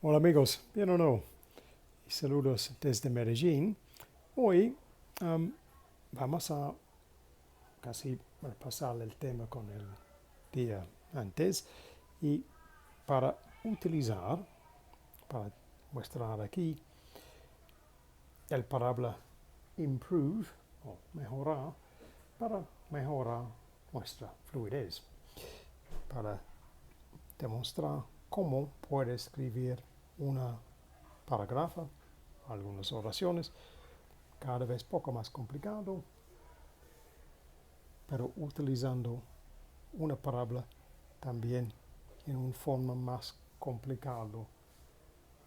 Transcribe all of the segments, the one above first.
Hola amigos, bien o no, y saludos desde Medellín. Hoy vamos a casi repasar el tema con el día antes y para utilizar, para mostrar aquí el palabra improve o mejorar para mejorar nuestra fluidez, para demostrar cómo puede escribir una parágrafo, algunas oraciones, cada vez poco más complicado, pero utilizando una palabra también en una forma más complicado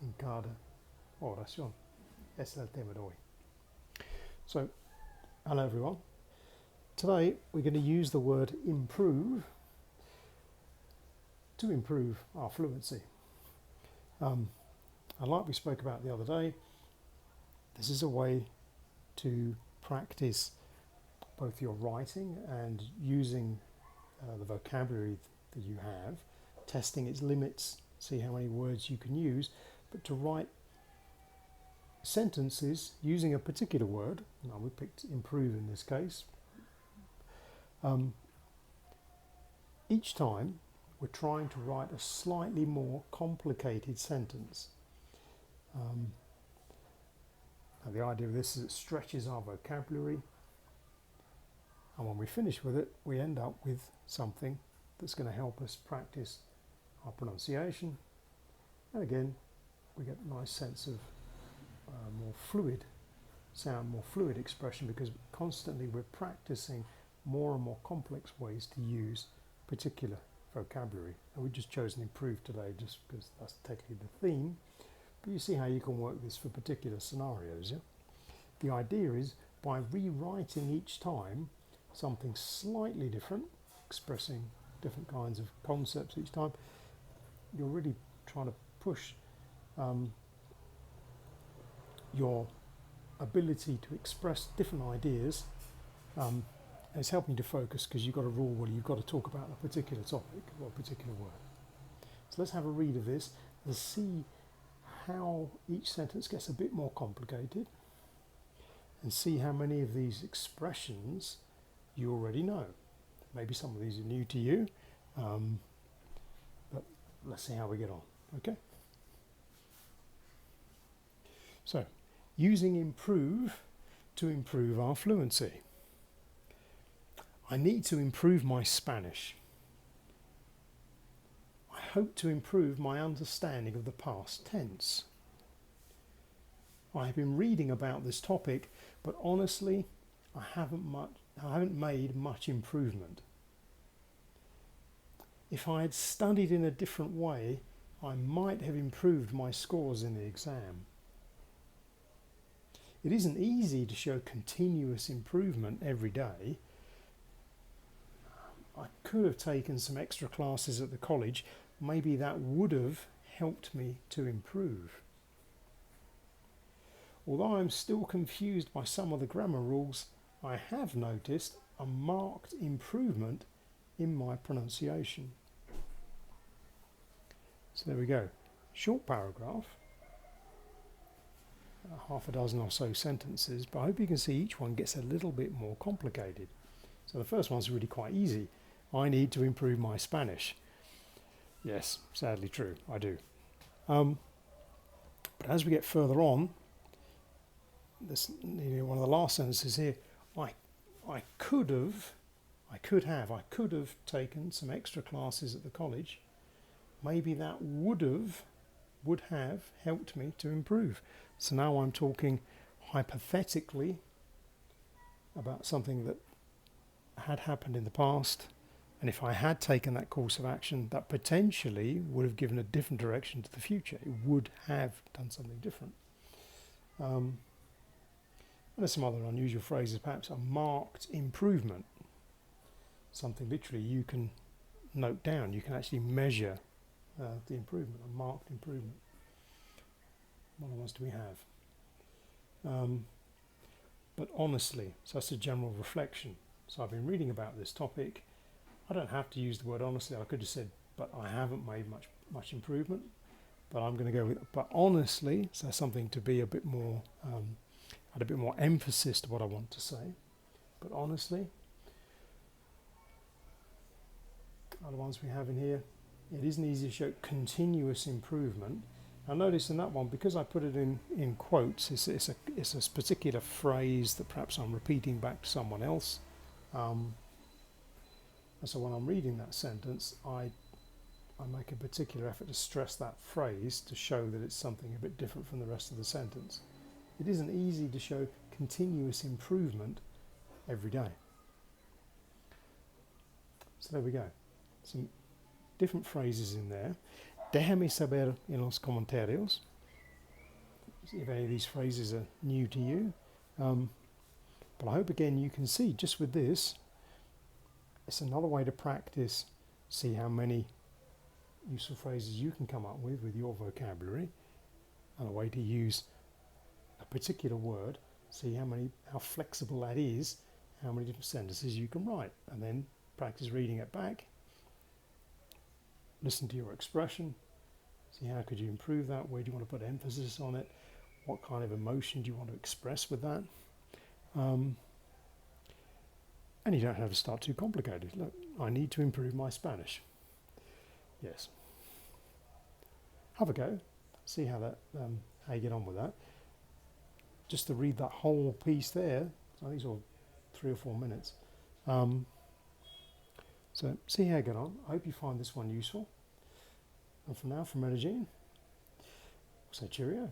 en cada oración. Ese es el tema de hoy. So, hello everyone. Today we're going to use the word improve to improve our fluency. And like we spoke about the other day, this is a way to practice both your writing and using the vocabulary that you have, testing its limits, see how many words you can use, but to write sentences using a particular word. Now we picked improve in this case. Each time we're trying to write a slightly more complicated sentence. Now the idea of this is it stretches our vocabulary, and when we finish with it we end up with something that's going to help us practice our pronunciation, and again we get a nice sense of more fluid sound, more fluid expression, because constantly we're practicing more and more complex ways to use particular vocabulary. And we've just chosen improve today just because that's technically the theme, but you see how you can work this for particular scenarios. Yeah? The idea is by rewriting each time something slightly different, expressing different kinds of concepts each time, you're really trying to push your ability to express different ideas. It's helping to focus because you've got a rule where you've got to talk about a particular topic or a particular word. So let's have a read of this and see how each sentence gets a bit more complicated, and see how many of these expressions you already know. Maybe some of these are new to you, but let's see how we get on. Okay? So, using improve to improve our fluency. I need to improve my Spanish. I hope to improve my understanding of the past tense. I have been reading about this topic, but honestly, I haven't made much improvement. If I had studied in a different way, I might have improved my scores in the exam. It isn't easy to show continuous improvement every day. I could have taken some extra classes at the college. Maybe that would have helped me to improve. Although I'm still confused by some of the grammar rules, I have noticed a marked improvement in my pronunciation. So there we go. Short paragraph. Half a dozen or so sentences, but I hope you can see each one gets a little bit more complicated. So the first one's really quite easy. I need to improve my Spanish. Yes, sadly true, I do. But as we get further on, this one of the last sentences here, I could have taken some extra classes at the college. Maybe that would have helped me to improve. So now I'm talking hypothetically about something that had happened in the past, and if I had taken that course of action, that potentially would have given a different direction to the future. It would have done something different. And there's some other unusual phrases, perhaps a marked improvement. Something literally you can note down, you can actually measure the improvement, a marked improvement. What else do we have? But honestly, so that's a general reflection. So I've been reading about this topic. I don't have to use the word honestly. I could have said, but I haven't made much improvement. but I'm going to go with but honestly, so something to be a bit more, add a bit more emphasis to what I want to say. But honestly, other ones we have in here, it isn't easy to show continuous improvement. Now notice in that one, because I put it in quotes, it's a particular phrase that perhaps I'm repeating back to someone else. And so when I'm reading that sentence, I make a particular effort to stress that phrase to show that it's something a bit different from the rest of the sentence. It isn't easy to show continuous improvement every day. So there we go. Some different phrases in there. Déjame saber en los comentarios if any of these phrases are new to you. But I hope again you can see just with this, it's another way to practice, see how many useful phrases you can come up with your vocabulary, and a way to use a particular word, see how flexible that is, how many different sentences you can write, and then practice reading it back. Listen to your expression, see how could you improve that, where do you want to put emphasis on it, what kind of emotion do you want to express with that. And you don't have to start too complicated. Look, I need to improve my Spanish. Yes. Have a go, see how you get on with that. Just to read that whole piece there, I think it's all 3 or 4 minutes. So see how you get on. I hope you find this one useful. And for now, from Medellin, we'll say cheerio.